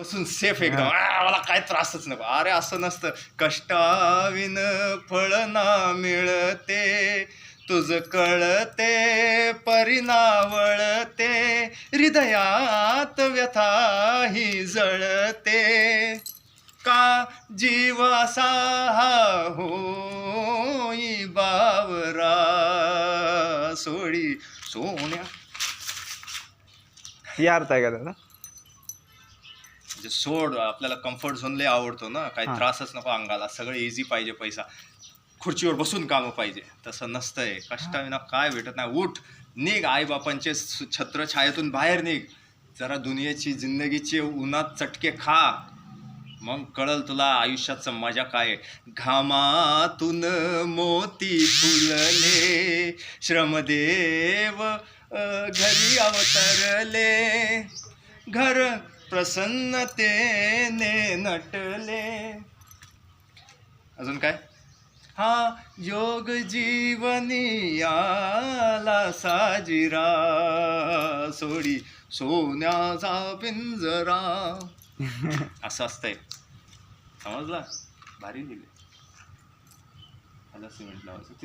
बसून सेफ एकदम, मला काय त्रासच नको. अरे असं नसतं. कष्टाविन फळ ना मिळते, तुझ कळते परिणावळते, हृदयात व्यथा ही जळते, का जीव असा हा होई बावरा सोडी सोन्या. हे अर्थ आहे का त्याचा? म्हणजे सोड, आपल्याला कम्फर्ट झोन लय आवडतो ना, काही हां. त्रासच नको अंगाला, सगळं इझी पाहिजे, पैसा खुर्चीवर बसून कामं पाहिजे. तसं नसतंय. कष्टाविना काय भेटत नाही. उठ, निघ, आईबापांचे छत्रछायेतून बाहेर निघ, जरा दुनियेची जिंदगीचे उन्हात चटके खा, मग कळल तुला आयुष्याचं मजा काय आहे. घामातून मोती फुलले, श्रमदेव घरी अवतरले, घर प्रसन्नतेने नटले. अजून काय? हा योग जीवनी आला साजिरा, सोडी सोन्याचा पिंजरा. असं असतंय, समजला? भारी लिहिले. आता सिमेंट लावायचं.